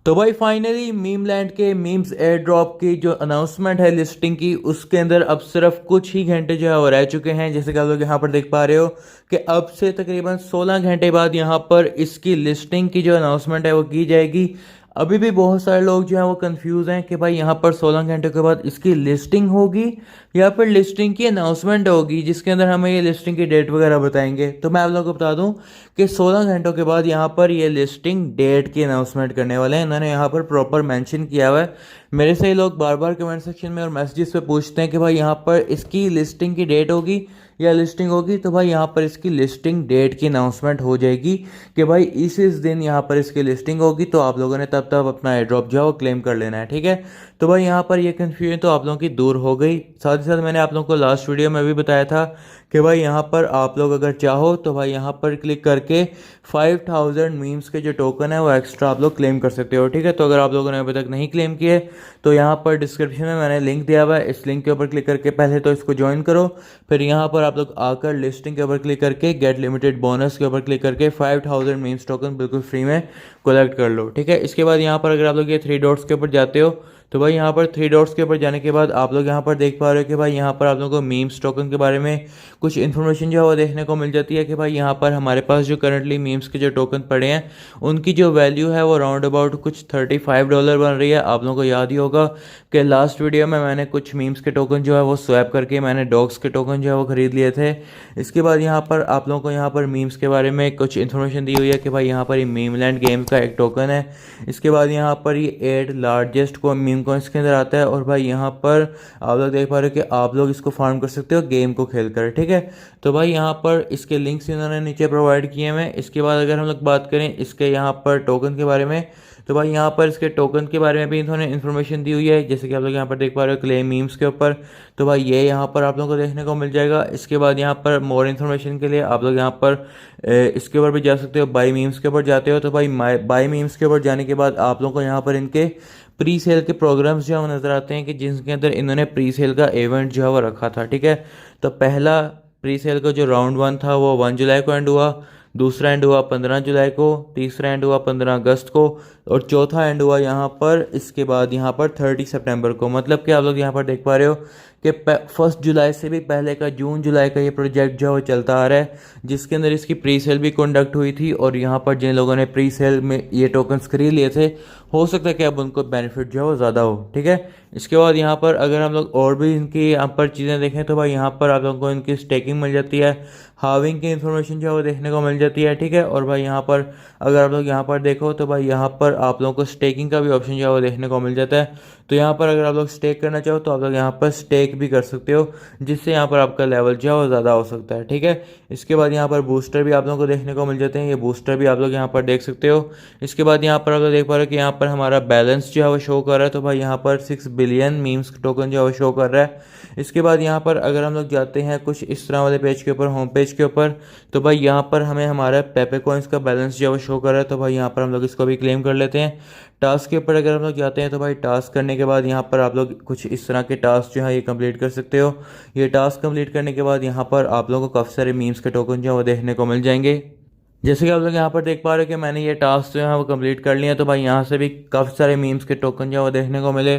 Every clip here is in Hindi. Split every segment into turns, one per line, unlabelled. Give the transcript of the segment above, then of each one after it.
तो भाई फाइनली मीम लैंड के मीम्स एयर ड्रॉप की जो अनाउंसमेंट है लिस्टिंग की, उसके अंदर अब सिर्फ कुछ ही घंटे जो है वो रह चुके हैं। जैसे कि आप लोग यहाँ पर देख पा रहे हो कि अब से तकरीबन 16 घंटे बाद यहाँ पर इसकी लिस्टिंग की जो अनाउंसमेंट है वो की जाएगी। अभी भी बहुत सारे लोग जो हैं वो कंफ्यूज हैं कि भाई यहाँ पर 16 घंटे के बाद इसकी लिस्टिंग होगी या फिर लिस्टिंग की अनाउंसमेंट होगी, जिसके अंदर हमें ये लिस्टिंग की डेट वगैरह बताएंगे। तो मैं आप लोगों को बता दूं कि 16 घंटों के बाद यहाँ पर ये लिस्टिंग डेट की अनाउंसमेंट करने वाले हैं। इन्होंने यहाँ पर प्रॉपर मेंशन किया हुआ है। मेरे से ही लोग बार बार कमेंट सेक्शन में और मैसेजेस पे पूछते हैं कि भाई यहाँ पर इसकी लिस्टिंग की डेट होगी या लिस्टिंग होगी। तो भाई यहाँ पर इसकी लिस्टिंग डेट की अनाउंसमेंट हो जाएगी कि भाई इस दिन यहाँ पर इसकी लिस्टिंग होगी। तो आप लोगों ने तब तब अपना एयर ड्रॉप जो है वो क्लेम कर लेना है, ठीक है। तो भाई यहाँ पर ये कन्फ्यूजन तो आप लोगों की दूर हो गई। साथ ही साथ मैंने आप लोगों को लास्ट वीडियो में भी बताया था कि भाई यहाँ पर आप लोग अगर चाहो तो भाई यहाँ पर क्लिक करके 5000 मीम्स के जो टोकन है वो एक्स्ट्रा आप लोग क्लेम कर सकते हो, ठीक है। तो अगर आप लोगों ने अभी तक नहीं क्लेम किए तो यहाँ पर डिस्क्रिप्शन में मैंने लिंक दिया हुआ है। इस लिंक के ऊपर क्लिक करके पहले तो इसको ज्वाइन करो, फिर यहाँ पर आप लोग आकर लिस्टिंग के ऊपर क्लिक करके गेट लिमिटेड बोनस के ऊपर क्लिक करके 5000 मीम्स टोकन बिल्कुल फ्री में कलेक्ट कर लो, ठीक है। इसके बाद यहाँ पर अगर आप लोग ये 3 डॉट्स के ऊपर जाते हो तो भाई यहाँ पर 3 डॉट्स के ऊपर जाने के बाद आप लोग यहाँ पर देख पा रहे हो कि भाई यहाँ पर आप लोगों को मीम्स टोकन के बारे में कुछ इन्फॉर्मेशन जो है वो देखने को मिल जाती है कि भाई यहाँ पर हमारे पास जो करंटली मीम्स के जो टोकन पड़े हैं उनकी जो वैल्यू है वो राउंड अबाउट कुछ $35 बन रही है। आप लोगों को याद ही होगा कि लास्ट वीडियो में मैंने कुछ मीम्स के टोकन जो है वो स्वैप करके मैंने डॉग्स के टोकन जो है वो खरीद लिए थे। इसके बाद यहाँ पर आप लोगों को यहाँ पर मीम्स के बारे में कुछ इन्फॉर्मेशन दी हुई है कि भाई यहाँ पर ये मीम लैंड गेम का एक टोकन है। इसके बाद यहाँ पर ये 8 लार्जेस्ट को मीम कॉइन्स के अंदर आता है और भाई यहाँ पर आप लोग देख पा रहे हो कि आप लोग इसको फार्म कर सकते हो गेम को खेल कर, ठीक है। तो भाई यहाँ पर इसके लिंक्स इन्होंने नीचे प्रोवाइड किए हैं। इसके बाद अगर हम लोग बात करें इसके यहाँ पर टोकन के बारे में तो भाई यहाँ पर इसके टोकन के बारे में भी इन्होंने इन्फॉर्मेशन दी हुई है, जैसे कि आप लोग यहाँ पर देख पा रहे हो क्लेम मीम्स के ऊपर। तो भाई ये यहाँ पर आप लोगों को देखने को मिल जाएगा। इसके बाद यहाँ पर मोर इन्फॉर्मेशन के लिए आप लोग यहाँ पर इसके ऊपर भी जा सकते हो। बाई मीम्स के ऊपर जाते हो तो भाई बाई मीम्स के ऊपर जाने के बाद आप लोगों को यहाँ पर इनके प्री सेल के प्रोग्राम्स जो है वो नज़र आते हैं कि जिनके अंदर इन्होंने प्री सेल का इवेंट जो है वो रखा था, ठीक है। तो पहला प्री सेल का जो राउंड 1 था वो 1 जुलाई को एंड हुआ, दूसरा एंड हुआ 15 जुलाई को, तीसरा एंड हुआ 15 अगस्त को और चौथा एंड हुआ यहाँ पर इसके बाद यहाँ पर 30 सितंबर को। मतलब कि आप लोग यहाँ पर देख पा रहे हो कि 1 जुलाई से भी पहले का जून जुलाई का ये प्रोजेक्ट जो है वो चलता आ रहा है, जिसके अंदर इसकी प्री सेल भी कंडक्ट हुई थी। और यहाँ पर जिन लोगों ने प्री सेल में ये टोकन्स खरीद लिए थे हो सकता है कि अब उनको बेनिफिट जो है वो ज़्यादा हो, ठीक है। इसके बाद यहाँ पर अगर हम लोग और भी इनकी यहाँ पर चीज़ें देखें तो भाई यहाँ पर आप लोगों को इनकी स्टेकिंग मिल जाती है, हाविंग की इन्फॉर्मेशन जो है वो देखने को मिल जाती है, ठीक है। और भाई यहाँ पर अगर आप लोग यहाँ पर देखो तो भाई यहाँ पर आप लोगों को स्टेकिंग का भी ऑप्शन जो है वो देखने को मिल जाता है। तो यहाँ पर अगर आप लोग स्टेक करना चाहो तो आप लोग यहाँ पर स्टेक भी कर सकते हो, जिससे यहाँ पर आपका लेवल जो है वो ज़्यादा हो सकता है, ठीक है। इसके बाद यहाँ पर बूस्टर भी आप लोगों को देखने को मिल जाते हैं, ये बूस्टर भी आप लोग यहाँ पर देख सकते हो। इसके बाद यहाँ पर आप लोग देख पा रहे हो कि यहाँ पर हमारा बैलेंस जो है वो शो कर रहा है। तो भाई यहाँ पर 6 बिलियन मीम्स टोकन जो है वो शो कर रहा है। इसके बाद यहाँ पर अगर हम लोग जाते हैं कुछ इस तरह वाले पेज के ऊपर, होम पेज के ऊपर, तो भाई यहाँ पर हमें हमारा पेपे कॉइन्स का बैलेंस जो है वो शो कर रहा है। तो भाई यहाँ पर हम लोग इसको भी क्लेम कर लेते हैं। टास्क के ऊपर अगर हम लोग जाते हैं तो भाई टास्क करने के बाद यहाँ पर आप लोग कुछ इस तरह के टास्क जो है ये कंप्लीट कर सकते हो। ये टास्क कंप्लीट करने के बाद यहाँ पर आप लोगों को काफ़ी सारे मीम्स के टोकन जो है वो देखने को मिल जाएंगे। जैसे कि आप लोग यहाँ पर देख पा रहे हो कि मैंने ये टास्क जो है वो कंप्लीट कर लिया, तो भाई यहाँ से भी काफ़ी सारे मीम्स के टोकन जो है वो देखने को मिले।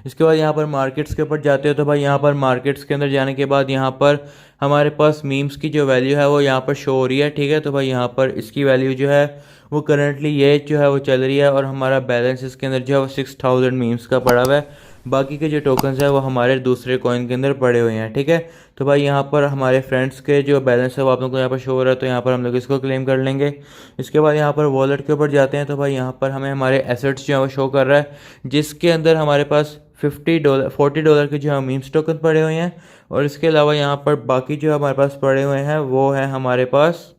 इसके बाद यहाँ पर मार्केट्स के ऊपर जाते हो तो भाई यहाँ पर मार्केट्स के अंदर जाने के बाद यहाँ पर हमारे पास मीम्स की जो वैल्यू है वो यहाँ पर शो हो रही है, ठीक है। तो भाई यहाँ पर इसकी वैल्यू जो है वो करंटली ये जो है वो चल रही है और हमारा बैलेंस इसके अंदर जो है वो 6000 मीम्स का पड़ा हुआ है। बाकी के जो टोकन्स है वो हमारे दूसरे कॉइन के अंदर पड़े हुए हैं, ठीक है। तो भाई यहाँ पर हमारे फ्रेंड्स के जो बैलेंस है वो आप लोगों को यहाँ पर शो हो रहा है, तो यहाँ पर हम लोग इसको क्लेम कर लेंगे। इसके बाद यहाँ पर वॉलेट के ऊपर जाते हैं तो भाई यहाँ पर हमें हमारे एसेट्स जो है वो शो कर रहा है, जिसके अंदर हमारे पास $40 के जो है मीम्स टोकन पड़े हुए हैं। और इसके अलावा यहाँ पर बाकी जो हमारे पास पड़े हुए हैं वो है हमारे पास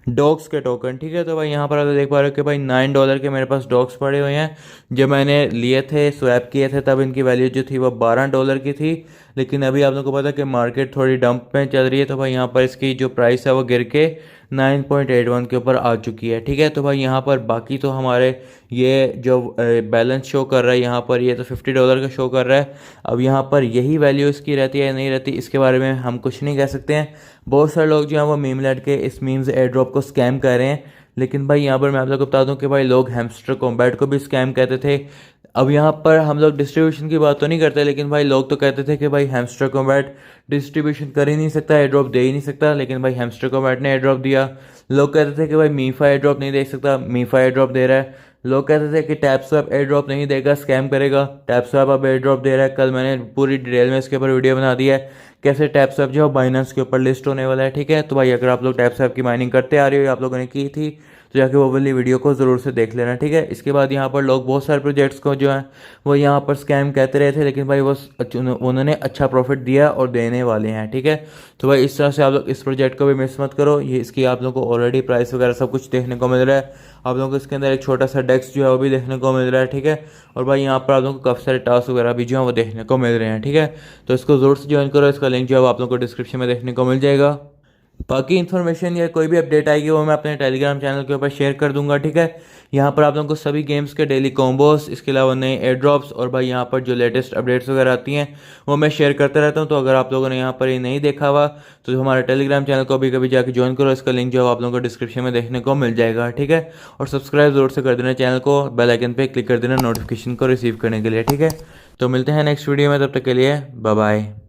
डॉग्स के टोकन, ठीक है। तो भाई यहाँ पर आप देख पा रहे हो कि भाई $9 के मेरे पास डॉग्स पड़े हुए हैं। जब मैंने लिए थे, स्वैप किए थे, तब इनकी वैल्यू जो थी वो $12 की थी। लेकिन अभी आप लोगों को पता है कि मार्केट थोड़ी डंप में चल रही है, तो भाई यहाँ पर इसकी जो प्राइस है वो गिर के 9.81 के ऊपर आ चुकी है, ठीक है। तो भाई यहाँ पर बाकी तो हमारे ये जो बैलेंस शो कर रहा है यहाँ पर, ये तो $50 का शो कर रहा है। अब यहाँ पर यही वैल्यू इसकी रहती है या नहीं रहती, इसके बारे में हम कुछ नहीं कह सकते हैं। बहुत सारे लोग जो हैं वो मीम लैंड के इस मीम्स एयर ड्रॉप को स्कैम कर रहे हैं, लेकिन भाई यहाँ पर मैं आप लोग को बता दूं कि भाई लोग हैमस्टर कॉम्बैट को भी स्कैम कहते थे। अब यहाँ पर हम लोग डिस्ट्रीब्यूशन की बात तो नहीं करते, लेकिन भाई लोग तो कहते थे कि भाई हैमस्टर कॉम्बैट डिस्ट्रीब्यूशन कर ही नहीं सकता, एयर ड्रॉप दे ही नहीं सकता, लेकिन भाई हैमस्टर कॉम्बैट ने एयर ड्रॉप दिया। लोग कहते थे कि भाई मीफा एयर ड्रॉप नहीं दे सकता, मीफा एयर ड्रॉप दे रहा है। लोग कहते थे कि टैप स्वैप एयर ड्रॉप नहीं देगा, स्कैम करेगा, टैप स्वैप अब एयर ड्रॉप दे रहा है। कल मैंने पूरी डिटेल में इसके ऊपर वीडियो बना दी है कैसे टैप स्वैप जो है बाइनेंस के ऊपर लिस्ट होने वाला है, ठीक है। तो भाई अगर आप लोग टैप स्वैप की माइनिंग करते आ रहे हो, आप लोगों ने की थी, तो जाके वो वाली वीडियो को ज़रूर से देख लेना, ठीक है। इसके बाद यहाँ पर लोग बहुत सारे प्रोजेक्ट्स को जो है वो यहाँ पर स्कैम कहते रहे थे, लेकिन भाई वो उन्होंने अच्छा प्रॉफिट दिया और देने वाले हैं, ठीक है। तो भाई इस तरह से आप लोग इस प्रोजेक्ट को भी मिस मत करो। ये इसकी आप लोगों को ऑलरेडी प्राइस वगैरह सब कुछ देखने को मिल रहा है। आप लोगों को इसके अंदर एक छोटा सा डेस्क जो है वो भी देखने को मिल रहा है, ठीक है। और भाई यहाँ पर आप लोगों को काफ़ी सारे टास्क वगैरह भी जो है वो देखने को मिल रहे हैं, ठीक है। तो इसको ज़रूर से ज्वाइन करो, इसका लिंक जो है वो आप लोगों को डिस्क्रिप्शन में देखने को मिल जाएगा। बाकी इन्फॉर्मेशन या कोई भी अपडेट आएगी वो मैं अपने टेलीग्राम चैनल के ऊपर शेयर कर दूंगा, ठीक है। यहाँ पर आप लोगों को सभी गेम्स के डेली कॉम्बोस, इसके अलावा नए एयर ड्रॉप्स और भाई यहाँ पर जो लेटेस्ट अपडेट्स वगैरह आती हैं वो मैं शेयर करता रहता हूँ। तो अगर आप लोगों ने यहाँ पर ये नहीं देखा हुआ तो हमारे टेलीग्राम चैनल को अभी कभी जाकर ज्वाइन करो, इसका लिंक जो है आप लोगों को डिस्क्रिप्शन में देखने को मिल जाएगा, ठीक है। और सब्सक्राइब जरूर से कर देना चैनल को, बेल आइकन पर क्लिक कर देना नोटिफिकेशन को रिसीव करने के लिए, ठीक है। तो मिलते हैं नेक्स्ट वीडियो में, तब तक के लिए बाय बाय।